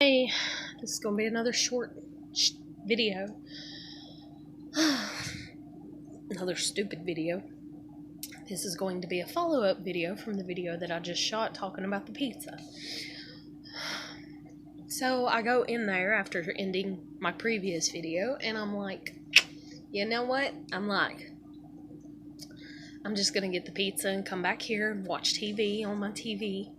Hey, this is gonna be another short video. Another stupid video. This is going to be a follow-up video from the video that I just shot talking about the pizza. So I go in there after ending my previous video and I'm like, you know what? I'm just gonna get the pizza and come back here and watch TV on my TV.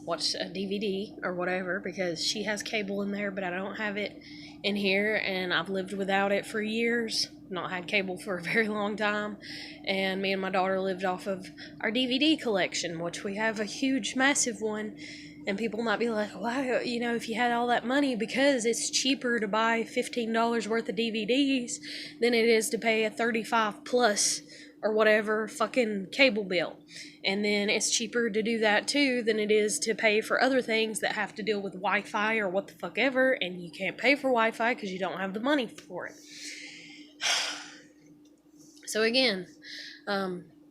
Watch a DVD or whatever, because she has cable in there, but I don't have it in here, and I've lived without it for years. Not had cable for a very long time, and me and my daughter lived off of our DVD collection, which we have a huge, massive one. And people might be like, "Why, if you had all that money?" Because it's cheaper to buy $15 worth of DVDs than it is to pay a 35 plus or whatever fucking cable bill. And then it's cheaper to do that too than it is to pay for other things that have to deal with Wi-Fi or what the fuck ever, and you can't pay for Wi-Fi because you don't have the money for it. So again,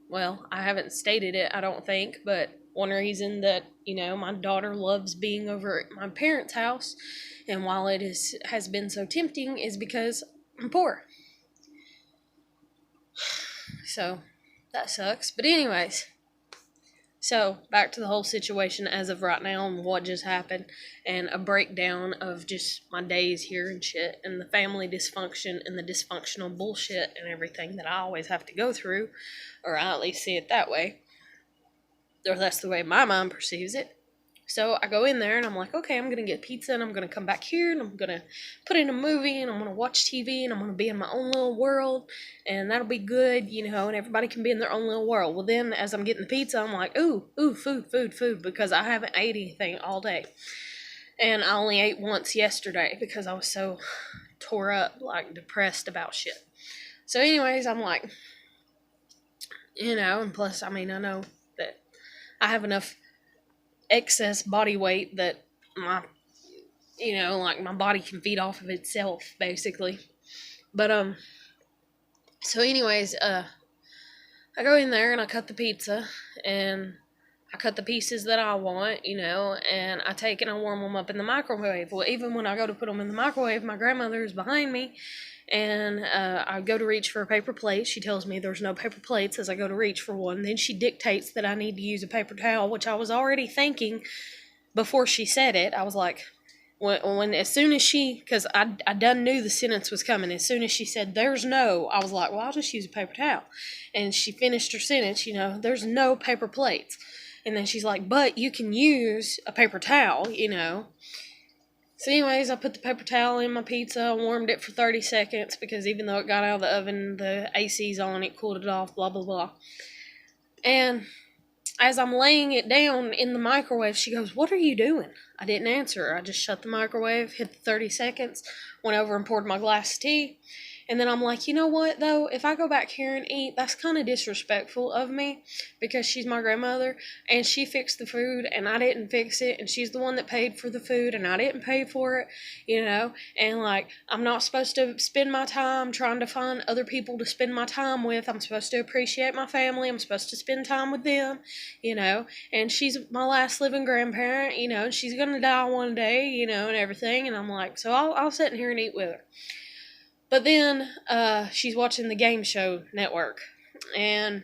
well, I haven't stated it, I don't think, but one reason that, my daughter loves being over at my parents' house, and while it has been so tempting, is because I'm poor. So, that sucks. But anyways, so back to the whole situation as of right now and what just happened, and a breakdown of just my days here and shit, and the family dysfunction and the dysfunctional bullshit and everything that I always have to go through, or I at least see it that way, or that's the way my mind perceives it. So I go in there and I'm like, okay, I'm going to get pizza and I'm going to come back here and I'm going to put in a movie and I'm going to watch TV and I'm going to be in my own little world and that'll be good, and everybody can be in their own little world. Well, then as I'm getting the pizza, I'm like, ooh, food, because I haven't ate anything all day. And I only ate once yesterday because I was so tore up, depressed about shit. So anyways, I'm like, and plus, I know that I have enough excess body weight that my body can feed off of itself, basically. But so anyways, I go in there and I cut the pizza and I cut the pieces that I want, and I take and I warm them up in the microwave. Well, even when I go to put them in the microwave, my grandmother is behind me, and I go to reach for a paper plate. She tells me there's no paper plates as I go to reach for one. Then she dictates that I need to use a paper towel, which I was already thinking before she said it. I was like, as soon as she, because I done knew the sentence was coming. As soon as she said, there's no, I was like, well, I'll just use a paper towel. And she finished her sentence, there's no paper plates. And then she's like, but you can use a paper towel, So anyways, I put the paper towel in my pizza, warmed it for 30 seconds, because even though it got out of the oven, the AC's on, it cooled it off, blah, blah, blah. And as I'm laying it down in the microwave, she goes, what are you doing? I didn't answer her. I just shut the microwave, hit the 30 seconds, went over and poured my glass of tea. And then I'm like, you know what, though? If I go back here and eat, that's kind of disrespectful of me, because she's my grandmother, and she fixed the food, and I didn't fix it, and she's the one that paid for the food, and I didn't pay for it, and, I'm not supposed to spend my time trying to find other people to spend my time with. I'm supposed to appreciate my family. I'm supposed to spend time with them, and she's my last living grandparent, and she's going to die one day, and everything, and I'm like, so I'll sit in here and eat with her. But then she's watching the Game Show Network, and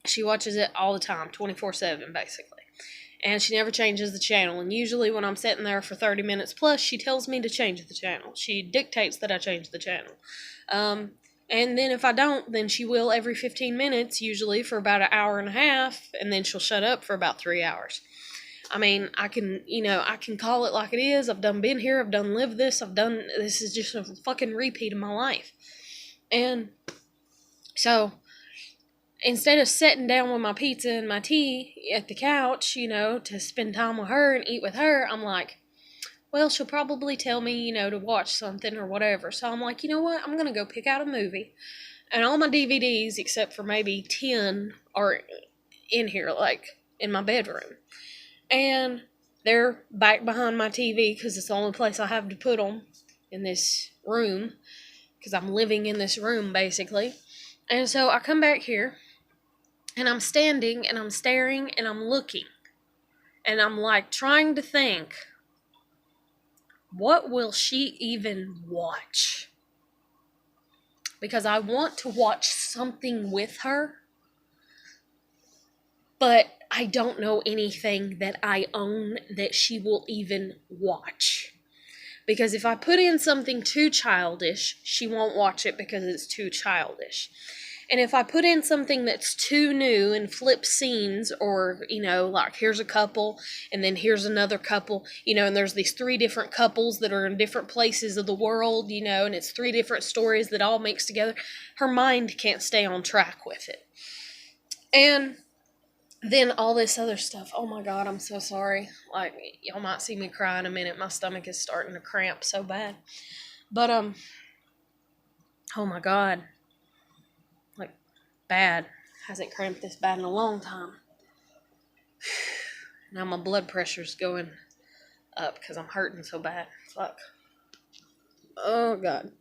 she watches it all the time, 24/7, basically. And she never changes the channel. And usually when I'm sitting there for 30 minutes plus, she tells me to change the channel. She dictates that I change the channel. And then if I don't, then she will every 15 minutes, usually for about an hour and a half, and then she'll shut up for about 3 hours. I can call it like it is. I've done been here. I've done lived this. This is just a fucking repeat of my life. And so instead of sitting down with my pizza and my tea at the couch, to spend time with her and eat with her, I'm like, well, she'll probably tell me, to watch something or whatever. So I'm like, you know what? I'm going to go pick out a movie. And all my DVDs, except for maybe 10, are in here, in my bedroom. And they're back behind my TV because it's the only place I have to put them in this room, because I'm living in this room, basically. And so I come back here, and I'm standing, and I'm staring, and I'm looking. And I'm, trying to think, what will she even watch? Because I want to watch something with her, but I don't know anything that I own that she will even watch. Because if I put in something too childish, she won't watch it because it's too childish. And if I put in something that's too new and flip scenes, or, like here's a couple and then here's another couple, and there's these 3 different couples that are in different places of the world, and it's 3 different stories that all mix together, her mind can't stay on track with it. And then all this other stuff. Oh my God, I'm so sorry. Like, y'all might see me cry in a minute. My stomach is starting to cramp so bad. But, oh my God. Like, bad. Hasn't cramped this bad in a long time. Now my blood pressure's going up because I'm hurting so bad. Fuck. Oh God.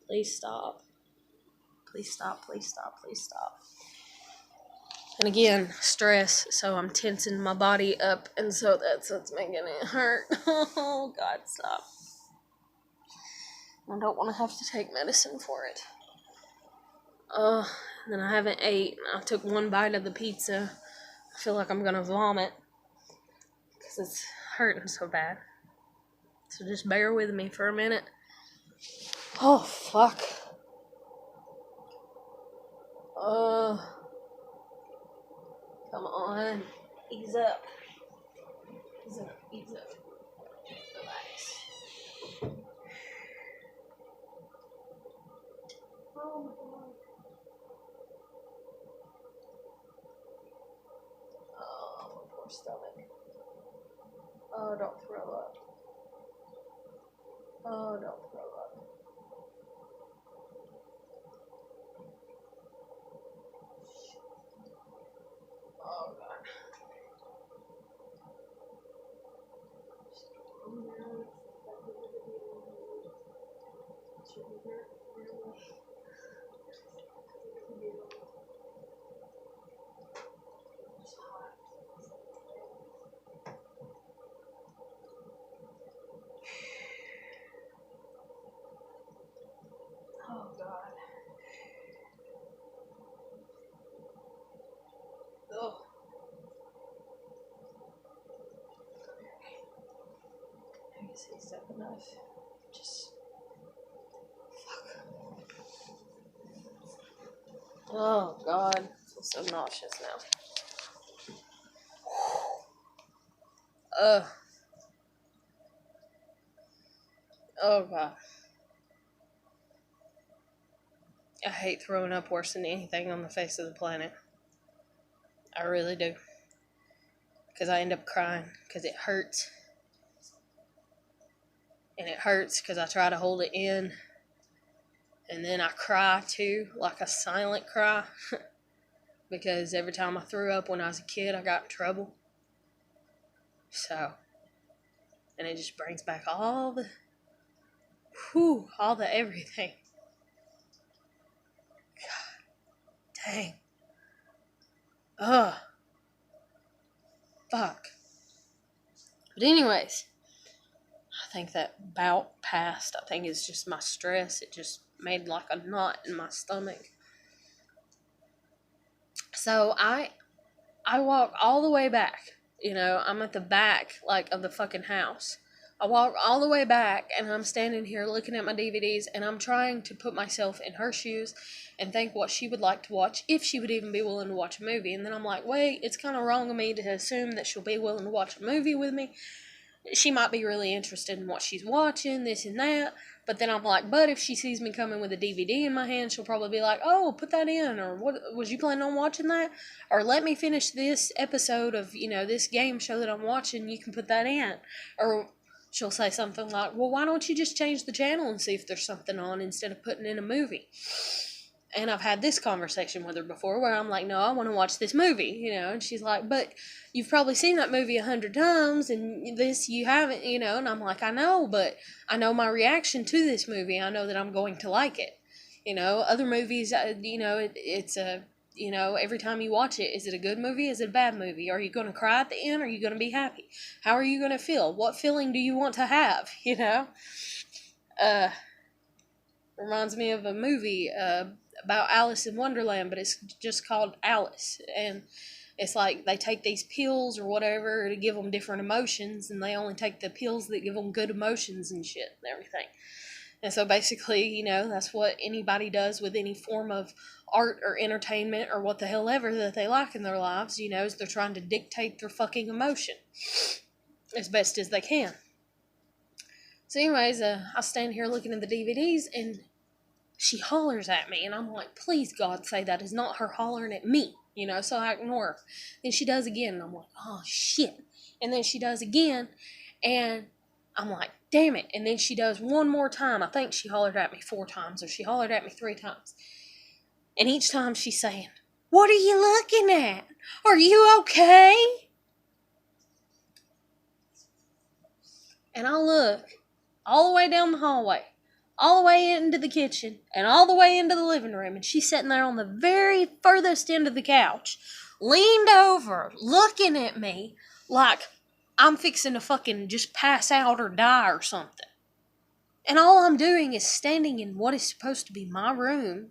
Please stop. Please stop, please stop, please stop. And again, stress, so I'm tensing my body up, and so that's what's making it hurt. Oh, God, stop. I don't want to have to take medicine for it. And then I haven't ate. I took 1 bite of the pizza. I feel like I'm going to vomit because it's hurting so bad. So just bear with me for a minute. Oh, fuck. Come on. Ease up. Ease up, ease up. Relax. Oh my God. Oh, my poor stomach. Oh, don't throw up. Oh, don't throw up. Oh, God. Oh, God. Ugh. I guess he's up enough. Just. Fuck. Oh, God. I feel so nauseous now. Ugh. Oh, God. I hate throwing up worse than anything on the face of the planet. I really do. Because I end up crying. Because it hurts. And it hurts because I try to hold it in. And then I cry too. Like a silent cry. Because every time I threw up when I was a kid, I got in trouble. So. And it just brings back all the everything. God. Dang. Ugh. Fuck. But anyways, I think that bout passed. I think it's just my stress. It just made like a knot in my stomach. So I walk all the way back. I'm at the back, like, of the fucking house. I walk all the way back, and I'm standing here looking at my DVDs, and I'm trying to put myself in her shoes and think what she would like to watch, if she would even be willing to watch a movie. And then I'm like, wait, it's kind of wrong of me to assume that she'll be willing to watch a movie with me. She might be really interested in what she's watching, this and that. But then I'm like, but if she sees me coming with a DVD in my hand, she'll probably be like, oh, put that in. Or, what was you planning on watching that? Or let me finish this episode of, this game show that I'm watching. You can put that in. Or she'll say something like, well, why don't you just change the channel and see if there's something on instead of putting in a movie? And I've had this conversation with her before where I'm like, no, I want to watch this movie, and she's like, but you've probably seen that movie 100 times and this you haven't, and I'm like, I know, but I know my reaction to this movie. I know that I'm going to like it. Other movies, it's a, you know, every time you watch it, is it a good movie? Is it a bad movie? Are you going to cry at the end? Are you going to be happy? How are you going to feel? What feeling do you want to have? You know? Reminds me of a movie about Alice in Wonderland, but it's just called Alice. And it's like they take these pills or whatever to give them different emotions, and they only take the pills that give them good emotions and shit and everything. And so basically, you know, that's what anybody does with any form of art or entertainment or what the hell ever that they like in their lives, you know, is they're trying to dictate their fucking emotion as best as they can. So anyways, I stand here looking at the DVDs, and she hollers at me, and I'm like, please God, say that is not her hollering at me, you know, so I ignore her. Then she does again, and I'm like, oh shit. And then she does again, and I'm like, damn it. And then she does one more time. I think she hollered at me 4 times, or she hollered at me 3 times. And each time she's saying, what are you looking at? Are you okay? And I look all the way down the hallway, all the way into the kitchen, and all the way into the living room, and she's sitting there on the very furthest end of the couch, leaned over, looking at me like I'm fixing to fucking just pass out or die or something. And all I'm doing is standing in what is supposed to be my room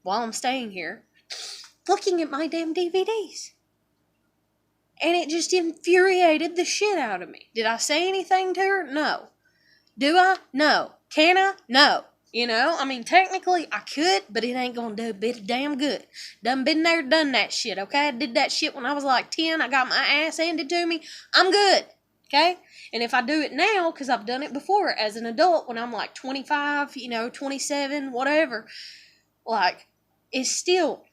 while I'm staying here, looking at my damn DVDs. And it just infuriated the shit out of me. Did I say anything to her? No. Do I? No. Can I? No. You know, I mean, technically I could, but it ain't gonna do a bit of damn good. Done been there, done that shit, okay? I did that shit when I was like 10. I got my ass handed to me. I'm good, okay? And if I do it now, because I've done it before as an adult when I'm like 25, you know, 27, whatever, like, it's still,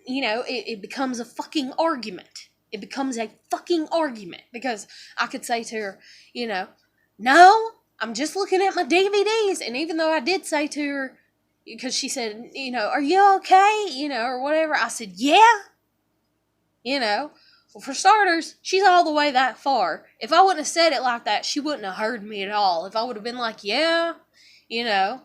you know, it becomes a fucking argument. It becomes a fucking argument because I could say to her, you know, no, I'm just looking at my DVDs. And even though I did say to her, because she said, you know, are you okay? You know, or whatever. I said, yeah. You know, well, for starters, she's all the way that far. If I wouldn't have said it like that, she wouldn't have heard me at all. If I would have been like, yeah, you know.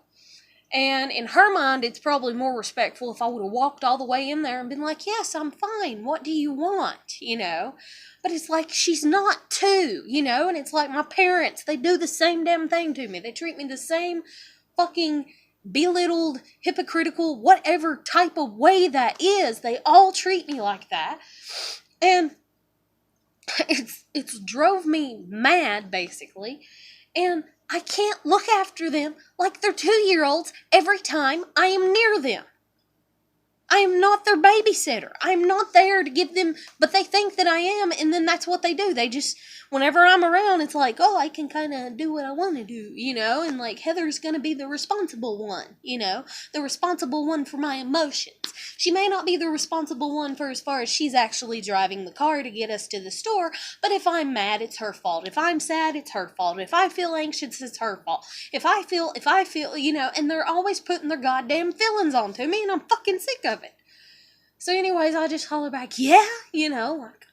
And in her mind, it's probably more respectful if I would have walked all the way in there and been like, yes, I'm fine. What do you want? You know? But it's like, she's not too, you know? And it's like my parents, they do the same damn thing to me. They treat me the same fucking belittled, hypocritical, whatever type of way that is. They all treat me like that. And it's drove me mad, basically. And I can't look after them like they're 2-year-olds every time I am near them. I am not their babysitter. I am not there to give them, but they think that I am, and then that's what they do. They just, whenever I'm around, it's like, oh, I can kind of do what I want to do, you know, and like Heather's going to be the responsible one, you know, the responsible one for my emotions. She may not be the responsible one for as far as she's actually driving the car to get us to the store, but if I'm mad, it's her fault. If I'm sad, it's her fault. If I feel anxious, it's her fault. If I feel, you know, and they're always putting their goddamn feelings onto me, and I'm fucking sick of it. So anyways, I just holler back, yeah, you know, like,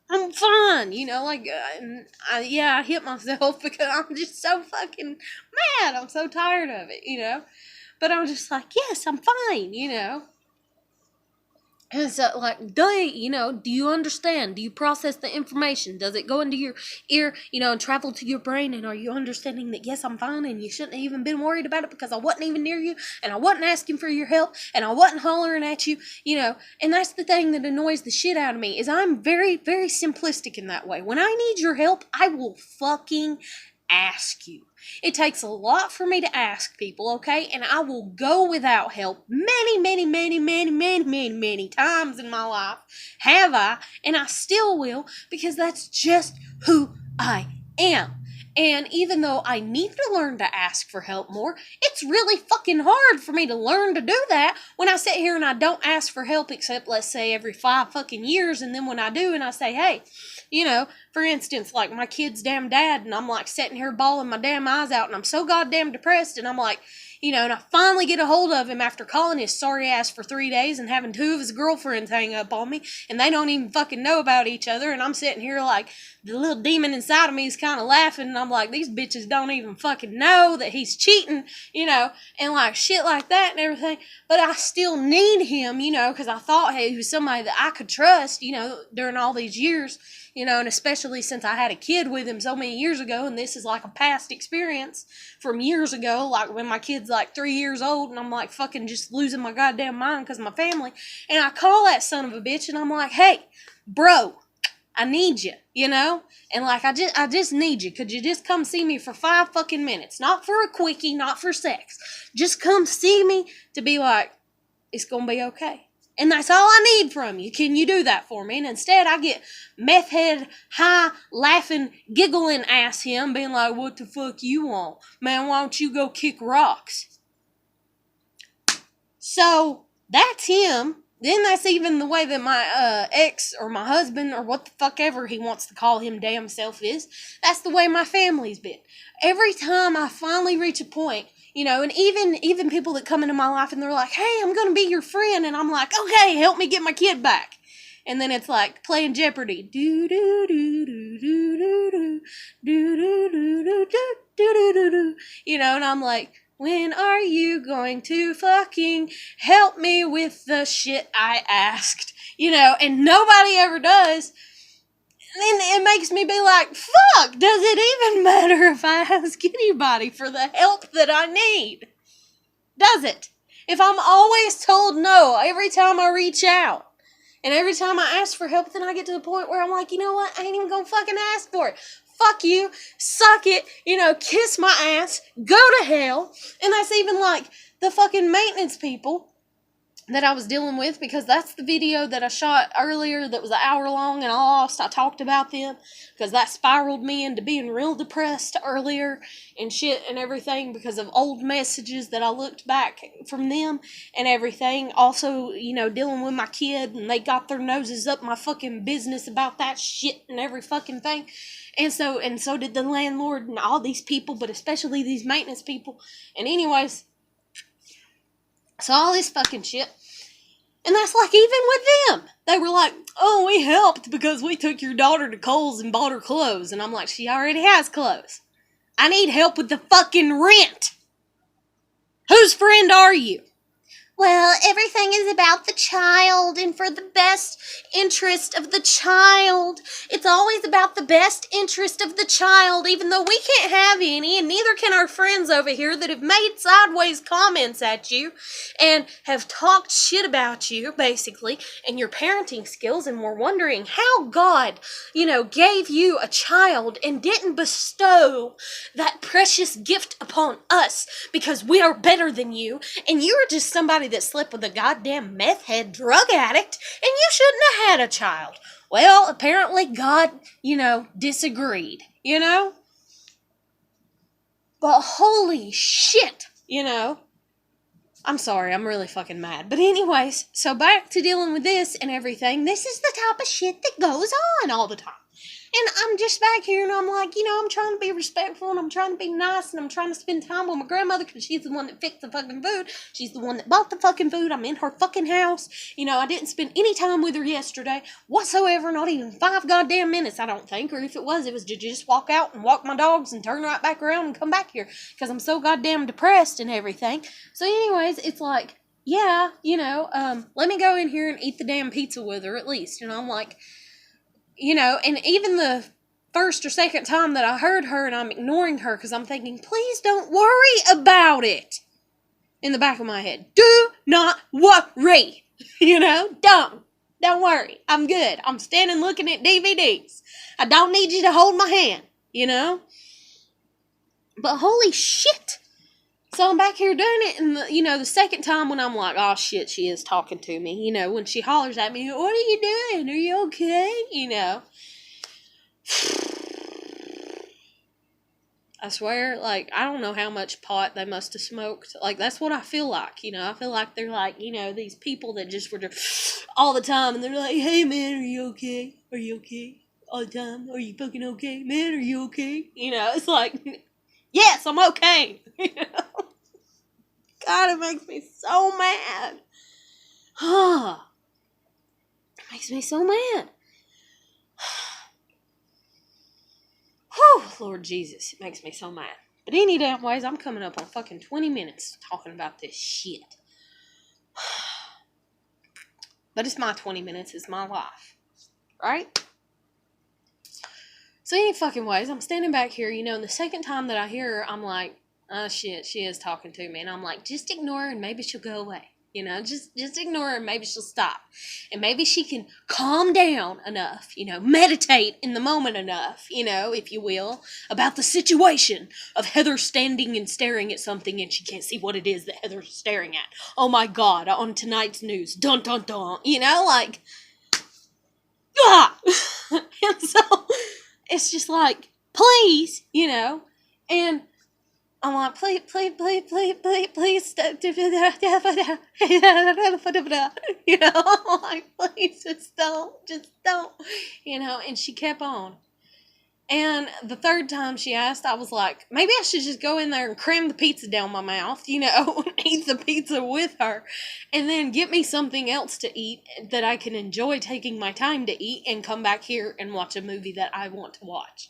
I'm fine, you know, like, I hit myself because I'm just so fucking mad. I'm so tired of it, you know. But I'm just like, yes, I'm fine, you know. And so, like, you know, do you understand? Do you process the information? Does it go into your ear, you know, and travel to your brain? And are you understanding that, yes, I'm fine, and you shouldn't have even been worried about it because I wasn't even near you, and I wasn't asking for your help, and I wasn't hollering at you, you know? And that's the thing that annoys the shit out of me, is I'm very, very simplistic in that way. When I need your help, I will fucking ask you. It takes a lot for me to ask people, okay? And I will go without help many, many, many, many, many, many, many times in my life. Have I? And I still will, because that's just who I am. And even though I need to learn to ask for help more, it's really fucking hard for me to learn to do that when I sit here and I don't ask for help except, let's say, every 5 fucking years. And then when I do and I say, hey, you know, for instance, like my kid's damn dad, and I'm like sitting here bawling my damn eyes out, and I'm so goddamn depressed, and I'm like, You know, and I finally get a hold of him after calling his sorry ass for 3 days and having 2 of his girlfriends hang up on me, and they don't even fucking know about each other, and I'm sitting here like, the little demon inside of me is kind of laughing, and I'm like, these bitches don't even fucking know that he's cheating, you know, and like shit like that and everything, but I still need him, you know, because I thought, hey, he was somebody that I could trust, you know, during all these years, you know, and especially since I had a kid with him so many years ago, and this is like a past experience from years ago, like when my kid's like 3 years old, and I'm like fucking just losing my goddamn mind because of my family, and I call that son of a bitch, and I'm like, hey, bro, I need you, you know, and like, I just need you. Could you just come see me for 5 fucking minutes? Not for a quickie, not for sex. Just come see me to be like, it's gonna be okay. And that's all I need from you. Can you do that for me? And instead I get meth head, high, laughing, giggling ass him being like, what the fuck you want? Man, why don't you go kick rocks? So, that's him. Then that's even the way that my ex or my husband or what the fuck ever he wants to call him damn self is. That's the way my family's been. Every time I finally reach a point, you know, and even people that come into my life and they're like, hey, I'm going to be your friend. And I'm like, okay, help me get my kid back. And then it's like playing Jeopardy. Do do do do do do do do do do do do do do. You know, and I'm like, when are you going to fucking help me with the shit I asked? You know, and nobody ever does. And it makes me be like, fuck, does it even matter if I ask anybody for the help that I need? Does it? If I'm always told no every time I reach out, and every time I ask for help, then I get to the point where I'm like, you know what, I ain't even gonna fucking ask for it. Fuck you, suck it, you know, kiss my ass, go to hell. And that's even like the fucking maintenance people that I was dealing with, because that's the video that I shot earlier that was an hour long and I lost. I talked about them because that spiraled me into being real depressed earlier and shit and everything because of old messages that I looked back from them and everything. Also, you know, dealing with my kid, and they got their noses up my fucking business about that shit and every fucking thing. And so did the landlord and all these people, but especially these maintenance people. And anyways, so all this fucking shit. And that's like even with them. They were like, oh, we helped because we took your daughter to Kohl's and bought her clothes. And I'm like, she already has clothes. I need help with the fucking rent. Whose friend are you? Well, everything is about the child and for the best interest of the child. It's always about the best interest of the child, even though we can't have any, and neither can our friends over here that have made sideways comments at you and have talked shit about you, basically, and your parenting skills, and we're wondering how God, you know, gave you a child and didn't bestow that precious gift upon us because we are better than you, and you're just somebody that slept with a goddamn meth head drug addict, and you shouldn't have had a child. Well, apparently God, you know, disagreed, you know? But holy shit, you know? I'm sorry, I'm really fucking mad. But anyways, so back to dealing with this and everything. This is the type of shit that goes on all the time. And I'm just back here and I'm like, you know, I'm trying to be respectful and I'm trying to be nice and I'm trying to spend time with my grandmother because she's the one that fixed the fucking food. She's the one that bought the fucking food. I'm in her fucking house. You know, I didn't spend any time with her yesterday whatsoever, not even 5 goddamn minutes, I don't think. Or if it was to just walk out and walk my dogs and turn right back around and come back here because I'm so goddamn depressed and everything. So anyways, it's like, yeah, you know, let me go in here and eat the damn pizza with her at least. And I'm like, you know, and even the first or second time that I heard her and I'm ignoring her because I'm thinking, please don't worry about it. In the back of my head, do not worry. You know, don't worry. I'm good. I'm standing looking at DVDs. I don't need you to hold my hand, you know. But holy shit. So I'm back here doing it, and the second time when I'm like, oh shit, she is talking to me, you know, when she hollers at me, what are you doing? Are you okay? You know. I swear, like, I don't know how much pot they must have smoked. Like, that's what I feel like, you know. I feel like they're like, you know, these people that just were just all the time, and they're like, hey man, are you okay? Are you okay? All the time, are you fucking okay? Man, are you okay? You know, it's like, yes, I'm okay. You know? God, it makes me so mad. It makes me so mad. Whew, Lord Jesus, it makes me so mad. But any damn ways, I'm coming up on fucking 20 minutes talking about this shit. But it's my 20 minutes, it's my life. Right? So any fucking ways, I'm standing back here, and the second time that I hear her, I'm like, oh shit, she is talking to me. And I'm like, just ignore her and maybe she'll go away. Just ignore her and maybe she'll stop. And maybe she can calm down enough, meditate in the moment enough, if you will, about the situation of Heather standing and staring at something and she can't see what it is that Heather's staring at. Oh my God, on tonight's news, dun dun dun, ah! And so it's just like, please, and I'm like, please, stop. I'm like, please, just don't, and she kept on. And the third time she asked, I was like, maybe I should just go in there and cram the pizza down my mouth, and eat the pizza with her, and then get me something else to eat that I can enjoy taking my time to eat, and come back here and watch a movie that I want to watch,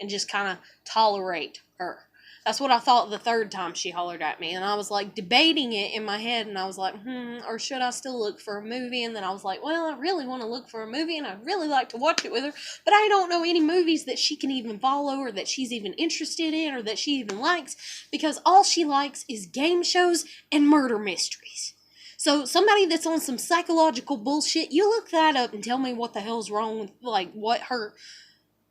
and just kind of tolerate her. That's what I thought the third time she hollered at me. And I was like debating it in my head. And I was like, or should I still look for a movie? And then I was like, well, I really want to look for a movie and I'd really like to watch it with her. But I don't know any movies that she can even follow or that she's even interested in or that she even likes. Because all she likes is game shows and murder mysteries. So somebody that's on some psychological bullshit, you look that up and tell me what the hell's wrong with, what her...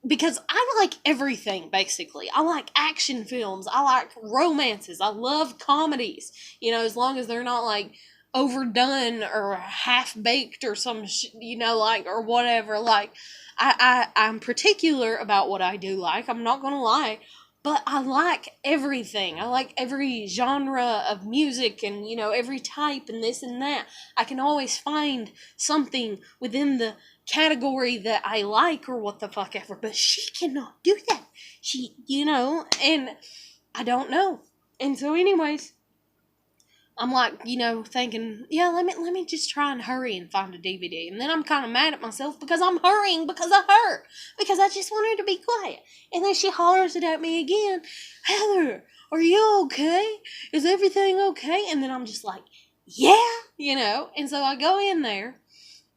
Because I like everything, basically. I like action films. I like romances. I love comedies. As long as they're not, overdone or half-baked or some, or whatever. I'm particular about what I do like. I'm not gonna lie. But I like everything. I like every genre of music and, every type and this and that. I can always find something within the category that I like or what the fuck ever. But she cannot do that. She, and I don't know. And so anyways, I'm like, thinking, yeah, let me just try and hurry and find a DVD. And then I'm kind of mad at myself because I'm hurrying because of her. Because I just want her to be quiet. And then she hollers it at me again. Heather, are you okay? Is everything okay? And then I'm just like, yeah, And so I go in there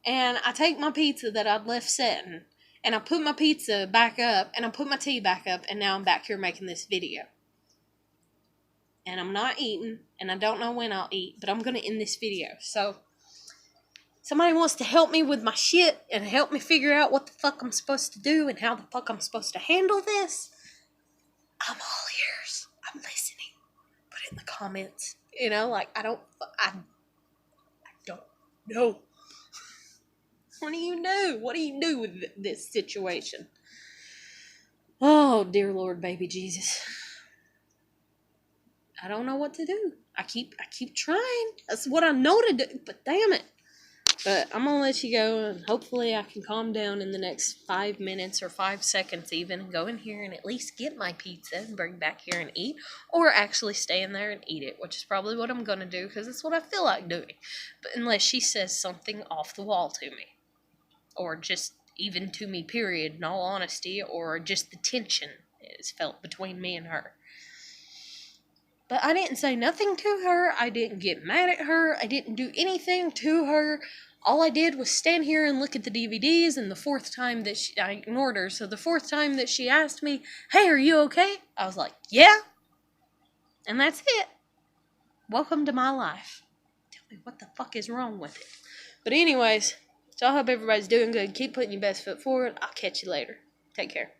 and I take my pizza that I'd left setting. And I put my pizza back up and I put my tea back up. And now I'm back here making this video. And I'm not eating, and I don't know when I'll eat, but I'm going to end this video. So, somebody wants to help me with my shit and help me figure out what the fuck I'm supposed to do and how the fuck I'm supposed to handle this, I'm all ears. I'm listening. Put it in the comments. I don't know. What do you do? What do you do with this situation? Oh, dear Lord, baby Jesus. I don't know what to do. I keep trying. That's what I know to do, but damn it. But I'm going to let you go, and hopefully I can calm down in the next 5 minutes or 5 seconds even, and go in here and at least get my pizza and bring back here and eat, or actually stay in there and eat it, which is probably what I'm going to do, because it's what I feel like doing. But unless she says something off the wall to me, or just even to me, period, in all honesty, or just the tension is felt between me and her. But I didn't say nothing to her. I didn't get mad at her. I didn't do anything to her. All I did was stand here and look at the DVDs, and the fourth time that I ignored her. So the fourth time that she asked me, hey, are you okay? I was like, yeah. And that's it. Welcome to my life. Tell me what the fuck is wrong with it. But anyways, so I hope everybody's doing good. Keep putting your best foot forward. I'll catch you later. Take care.